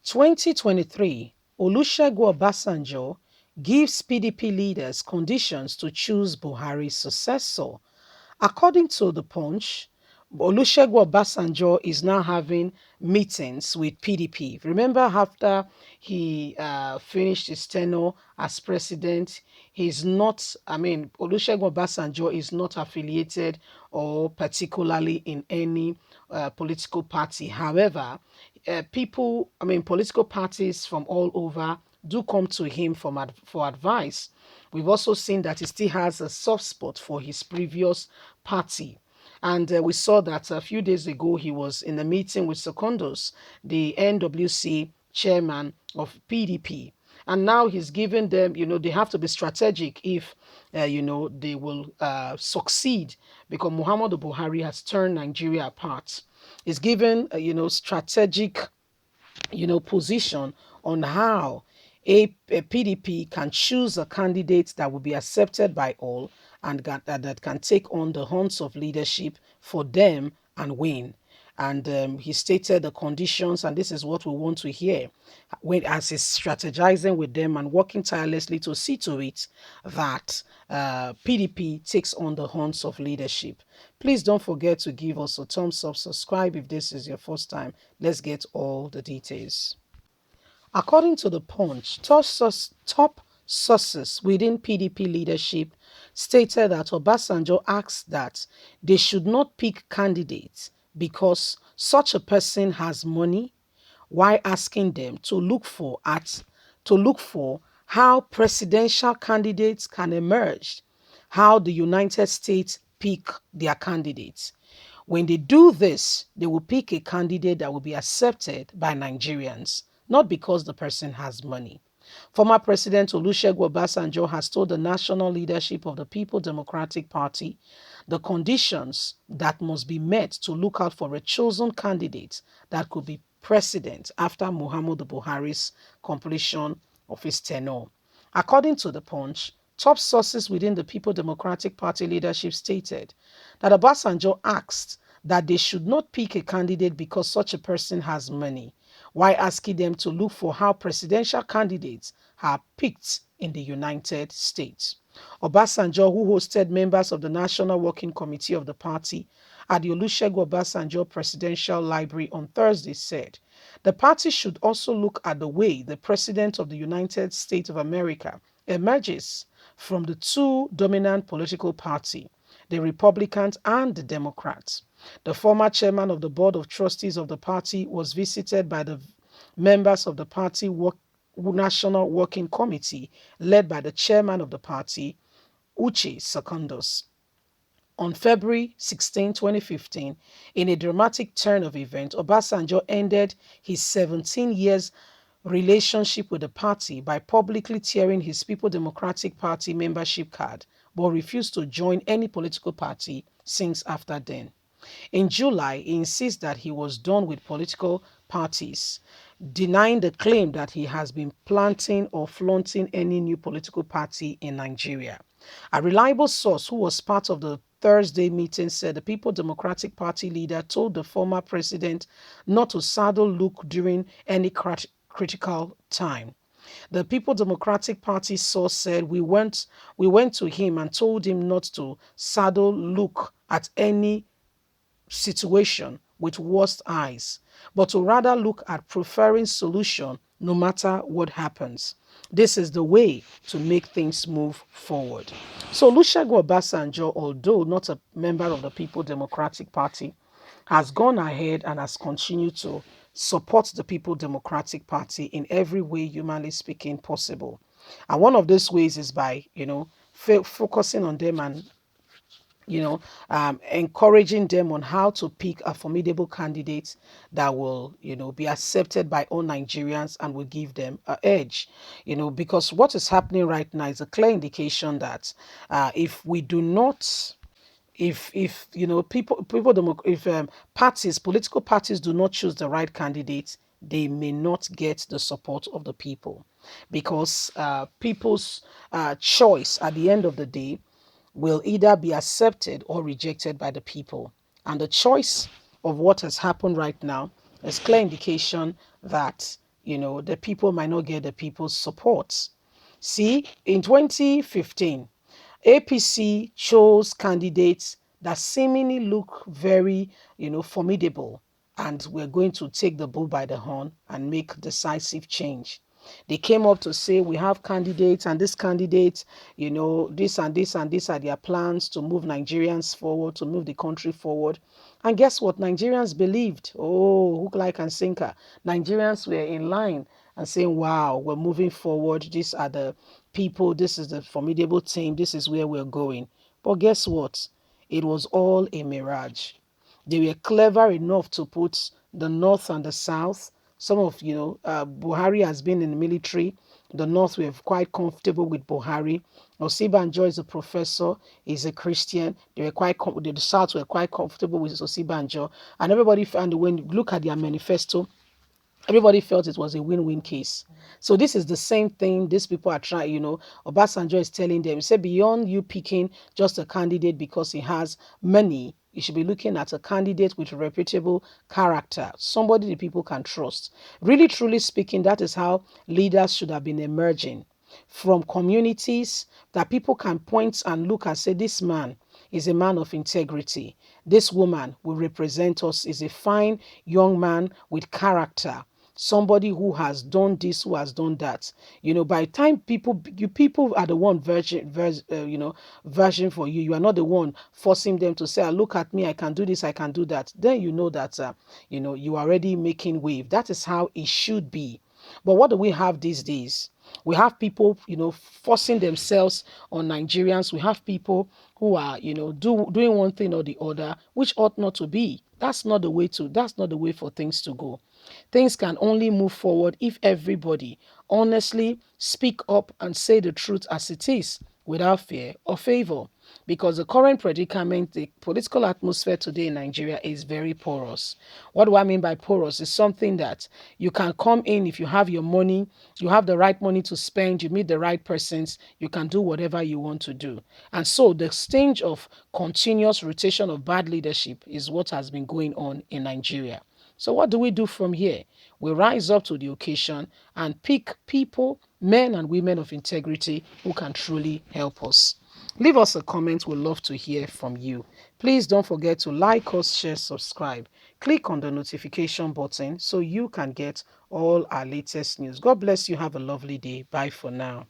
2023, Olusegun Obasanjo gives PDP leaders conditions to choose Buhari's successor. According to the Punch, Olusegun Obasanjo is now having meetings with PDP. Remember, after he finished his tenure as president, Olusegun Obasanjo is not affiliated or particularly in any political party. However, political parties from all over do come to him for advice. We've also seen that he still has a soft spot for his previous party. And we saw that a few days ago he was in a meeting with Secondos, the NWC chairman of PDP. And now he's giving them, they have to be strategic if, they will succeed, because Muhammadu Buhari has turned Nigeria apart. He's given, strategic position on how a PDP can choose a candidate that will be accepted by all and that can take on the horns of leadership for them and win. And he stated the conditions, and this is what we want to hear as he's strategizing with them and working tirelessly to see to it that PDP takes on the horns of leadership. Please don't forget to give us a thumbs up, subscribe if this is your first time. Let's get all the details. According to the Punch, top sources within PDP leadership stated that Obasanjo asked that they should not pick candidates because such a person has money, while asking them to look for how presidential candidates can emerge, how the United States pick their candidates. When they do this, they will pick a candidate that will be accepted by Nigerians, not because the person has money. Former President Olusegun Obasanjo has told the national leadership of the People Democratic Party the conditions that must be met to look out for a chosen candidate that could be president after Muhammadu Buhari's completion of his tenure. According to the Punch, top sources within the People Democratic Party leadership stated that Obasanjo asked that they should not pick a candidate because such a person has money, while asking them to look for how presidential candidates are picked in the United States. Obasanjo, who hosted members of the National Working Committee of the party at the Olusegun Obasanjo Presidential Library on Thursday, said the party should also look at the way the President of the United States of America emerges from the two dominant political parties, the Republicans and the Democrats. The former chairman of the Board of Trustees of the party was visited by the members of the party National Working Committee, led by the chairman of the party, Uche Secondos. On February 16, 2015, in a dramatic turn of events, Obasanjo ended his 17 years relationship with the party by publicly tearing his People Democratic Party membership card, but refused to join any political party since after then. In July, he insists that he was done with political parties, denying the claim that he has been planting or flaunting any new political party in Nigeria. A reliable source who was part of the Thursday meeting said the People Democratic Party leader told the former president not to saddle Luke during any critical time. The People Democratic Party source said, we went to him and told him not to saddle Luke at any situation with worst eyes, but to rather look at preferring solution no matter what happens. This is the way to make things move forward. So Olusegun Obasanjo, although not a member of the People Democratic Party, has gone ahead and has continued to support the People Democratic Party in every way, humanly speaking, possible. And one of those ways is by, focusing on them and encouraging them on how to pick a formidable candidate that will, be accepted by all Nigerians and will give them an edge, because what is happening right now is a clear indication that if we do not if political parties do not choose the right candidates, they may not get the support of the people, because people's choice at the end of the day will either be accepted or rejected by the people. And the choice of what has happened right now is clear indication that the people might not get the people's support. See, in 2015, APC chose candidates that seemingly look very, formidable, and we're going to take the bull by the horn and make decisive change. They came up to say, we have candidates, and this candidate, this and this and this are their plans to move Nigerians forward, to move the country forward. And guess what? Nigerians believed. Oh, hook, like, and sinker. Nigerians were in line and saying, wow, we're moving forward. These are the people. This is the formidable team. This is where we're going. But guess what? It was all a mirage. They were clever enough to put the North and the South. Some of, Buhari has been in the military. The North were quite comfortable with Buhari. Osibanjo is a professor. He's a Christian. They were the South were quite comfortable with Osibanjo. And everybody found, when you look at their manifesto, everybody felt it was a win-win case. So this is the same thing these people are trying, Obasanjo is telling them. He said, beyond you picking just a candidate because he has money, you should be looking at a candidate with reputable character, somebody the people can trust. Really, truly speaking, that is how leaders should have been emerging from communities that people can point and look and say, this man is a man of integrity. This woman will represent us, is a fine young man with character. Somebody who has done this, who has done that. By the time people are the one version for you. You are not the one forcing them to say, look at me, I can do this, I can do that. Then you know that, you are already making wave. That is how it should be. But what do we have these days? We have people, forcing themselves on Nigerians. We have people who are, doing one thing or the other, which ought not to be. That's not the way for things to go. Things can only move forward if everybody honestly speak up and say the truth as it is, without fear or favor. Because the current predicament, the political atmosphere today in Nigeria is very porous. What do I mean by porous? It's something that you can come in if you have your money, you have the right money to spend, you meet the right persons, you can do whatever you want to do. And so the stage of continuous rotation of bad leadership is what has been going on in Nigeria. So what do we do from here? We rise up to the occasion and pick people, men and women of integrity who can truly help us. Leave us a comment. We'd love to hear from you. Please don't forget to like us, share, subscribe. Click on the notification button so you can get all our latest news. God bless you. Have a lovely day. Bye for now.